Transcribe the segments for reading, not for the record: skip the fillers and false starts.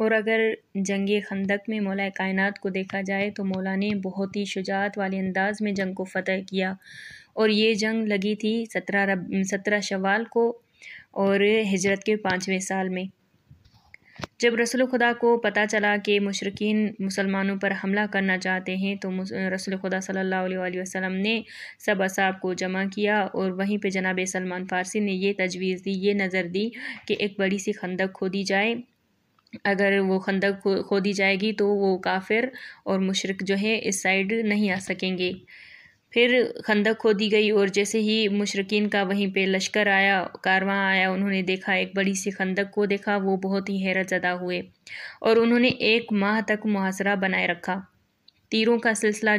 اور اگر جنگ خندق میں مولا کائنات کو دیکھا جائے تو مولا نے بہت ہی شجاعت والے انداز میں جنگ کو فتح کیا، اور یہ جنگ لگی تھی 17 شوال کو اور ہجرت کے 5ویں سال میں۔ جب رسول خدا کو پتہ چلا کہ مشرکین مسلمانوں پر حملہ کرنا چاہتے ہیں تو رسول خدا صلی اللہ علیہ وآلہ وسلم نے سب اصحاب کو جمع کیا، اور وہیں پہ جناب سلمان فارسی نے یہ تجویز دی، یہ نظر دی کہ ایک بڑی سی خندق کھودی جائے۔ اگر وہ خندق کھودی جائے گی تو وہ کافر اور مشرک جو ہے اس سائیڈ نہیں آ سکیں گے۔ پھر خندق کھودی گئی، اور جیسے ہی مشرکین کا وہیں پہ لشکر آیا، کارواں آیا، انہوں نے دیکھا ایک بڑی سی خندق کو دیکھا، وہ بہت ہی حیرت زدہ ہوئے، اور انہوں نے 1 ماہ تک محاصرہ بنائے رکھا۔ تیروں کا سلسلہ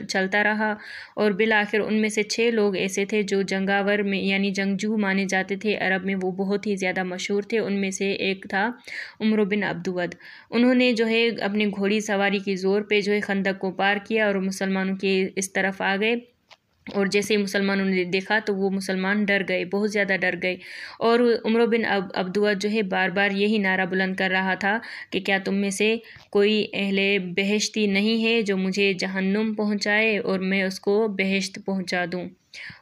چلتا رہا، اور بالآخر ان میں سے 6 لوگ ایسے تھے جو جنگاور میں یعنی جنگجو مانے جاتے تھے، عرب میں وہ بہت ہی زیادہ مشہور تھے۔ ان میں سے ایک تھا عمرو بن عبدود۔ انہوں نے جو ہے اپنی گھوڑی سواری کی زور پہ جو ہے خندق کو پار کیا، اور مسلمانوں کے اس طرف آ گئے، اور جیسے ہی مسلمانوں نے دیکھا تو وہ مسلمان ڈر گئے، بہت زیادہ ڈر گئے، اور عمرو بن عبدود جو ہے بار بار یہی نعرہ بلند کر رہا تھا کہ کیا تم میں سے کوئی اہل بہشتی نہیں ہے جو مجھے جہنم پہنچائے اور میں اس کو بہشت پہنچا دوں۔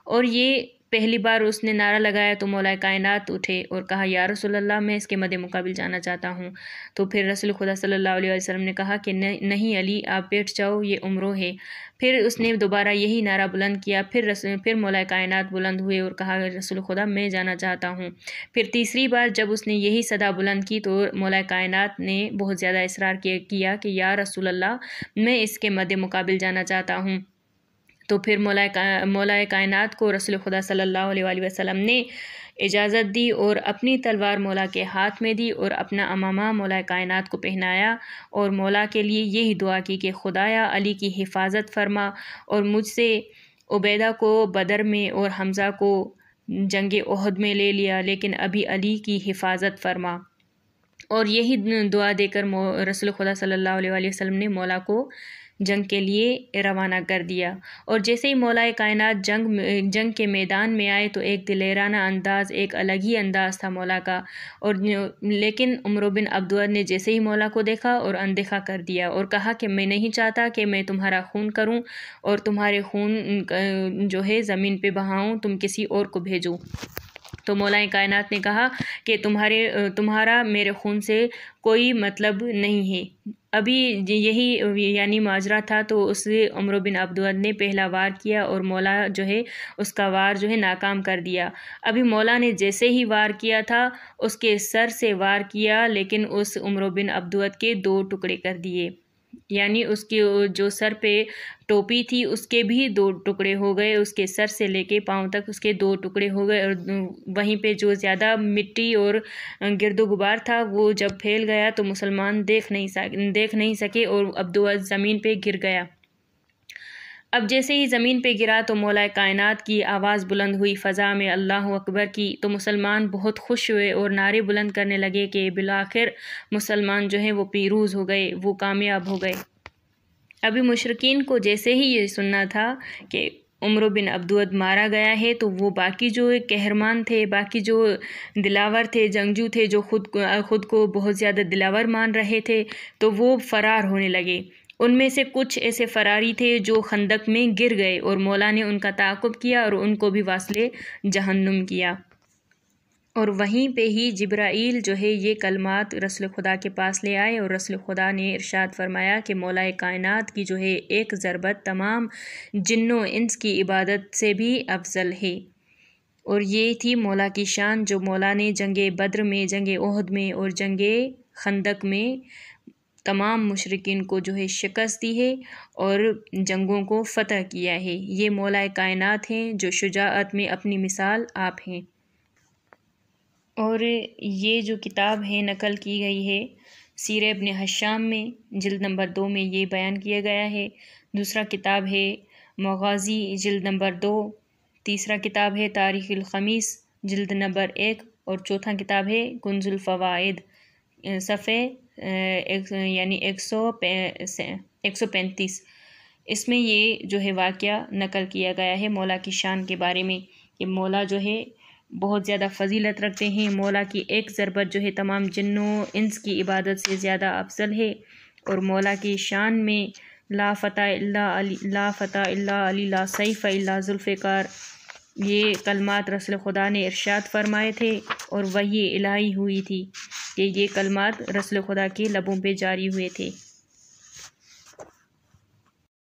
اور یہ پہلی بار اس نے نعرہ لگایا تو مولا کائنات اٹھے اور کہا یا رسول اللہ میں اس کے مد مقابل جانا چاہتا ہوں۔ تو پھر رسول خدا صلی اللہ علیہ وسلم نے کہا کہ نہیں علی آپ بیٹھ جاؤ، یہ عمرو ہے۔ پھر اس نے دوبارہ یہی نعرہ بلند کیا، پھر مولا کائنات بلند ہوئے اور کہا رسول خدا میں جانا چاہتا ہوں۔ پھر تیسری بار جب اس نے یہی صدا بلند کی تو مولا کائنات نے بہت زیادہ اصرار کیا کہ یا رسول اللہ میں اس کے مد مقابل جانا چاہتا ہوں۔ تو پھر مولا کائنات کو رسول خدا صلی اللہ علیہ وآلہ وسلم نے اجازت دی اور اپنی تلوار مولا کے ہاتھ میں دی اور اپنا امامہ مولا کائنات کو پہنایا، اور مولا کے لیے یہی دعا کی کہ خدایا علی کی حفاظت فرما، اور مجھ سے عبیدہ کو بدر میں اور حمزہ کو جنگ احد میں لے لیا، لیکن ابھی علی کی حفاظت فرما۔ اور یہی دعا دے کر رسول خدا صلی اللہ علیہ وآلہ وسلم نے مولا کو جنگ کے لیے روانہ کر دیا۔ اور جیسے ہی مولا کائنات جنگ کے میدان میں آئے تو ایک دلیرانہ انداز، ایک الگ ہی انداز تھا مولا کا، اور لیکن عمرو بن عبدود نے جیسے ہی مولا کو دیکھا اور اندیکھا کر دیا اور کہا کہ میں نہیں چاہتا کہ میں تمہارا خون کروں اور تمہارے خون جو ہے زمین پہ بہاؤں، تم کسی اور کو بھیجو۔ تو مولا کائنات نے کہا کہ تمہارا میرے خون سے کوئی مطلب نہیں ہے۔ ابھی یہی یعنی ماجرا تھا تو اس عمرو بن عبدود نے پہلا وار کیا اور مولا جو ہے اس کا وار جو ہے ناکام کر دیا۔ ابھی مولا نے جیسے ہی وار کیا تھا اس کے سر سے وار کیا، لیکن اس عمرو بن عبدود کے 2 ٹکڑے کر دیے، یعنی اس کی جو سر پہ ٹوپی تھی اس کے بھی 2 ٹکڑے ہو گئے، اس کے سر سے لے کے پاؤں تک اس کے 2 ٹکڑے ہو گئے، اور وہیں پہ جو زیادہ مٹی اور گرد و غبار تھا وہ جب پھیل گیا تو مسلمان دیکھ نہیں سکے اور عبدود زمین پہ گر گیا۔ اب جیسے ہی زمین پہ گرا تو مولا کائنات کی آواز بلند ہوئی فضا میں اللہ اکبر کی، تو مسلمان بہت خوش ہوئے اور نعرے بلند کرنے لگے کہ بالآخر مسلمان جو ہیں وہ پیروز ہو گئے، وہ کامیاب ہو گئے۔ ابھی مشرکین کو جیسے ہی یہ سننا تھا کہ عمرو بن عبدود مارا گیا ہے تو وہ باقی جو قہرمان تھے، باقی جو دلاور تھے، جنگجو تھے جو خود کو بہت زیادہ دلاور مان رہے تھے، تو وہ فرار ہونے لگے۔ ان میں سے کچھ ایسے فراری تھے جو خندق میں گر گئے اور مولا نے ان کا تعاقب کیا اور ان کو بھی واصل جہنم کیا۔ اور وہیں پہ ہی جبرائیل جو ہے یہ کلمات رسول خدا کے پاس لے آئے، اور رسول خدا نے ارشاد فرمایا کہ مولا کائنات کی جو ہے ایک ضربت تمام جن و انس کی عبادت سے بھی افضل ہے۔ اور یہ تھی مولا کی شان جو مولا نے جنگ بدر میں، جنگ احد میں اور جنگ خندق میں تمام مشرکین کو جو ہے شکست دی ہے اور جنگوں کو فتح کیا ہے۔ یہ مولا کائنات ہیں جو شجاعت میں اپنی مثال آپ ہیں۔ اور یہ جو کتاب ہے نقل کی گئی ہے سیر ابن حشام میں، جلد نمبر 2 میں یہ بیان کیا گیا ہے۔ دوسرا کتاب ہے مغازی جلد نمبر 2، تیسرا کتاب ہے تاریخ الخمیس جلد نمبر 1، اور چوتھا کتاب ہے کنز الفوائد صفحے یعنی 135۔ اس میں یہ جو ہے واقعہ نقل کیا گیا ہے مولا کی شان کے بارے میں کہ مولا جو ہے بہت زیادہ فضیلت رکھتے ہیں۔ مولا کی ایک ضربت جو ہے تمام جنوں انس کی عبادت سے زیادہ افضل ہے، اور مولا کی شان میں لا فتح الا علی، لا فتح الا علی، لا سیف الا ذوالفقار، یہ کلمات رسول خدا نے ارشاد فرمائے تھے، اور وحی الہی ہوئی تھی کہ یہ کلمات رسول خدا کے لبوں پہ جاری ہوئے تھے۔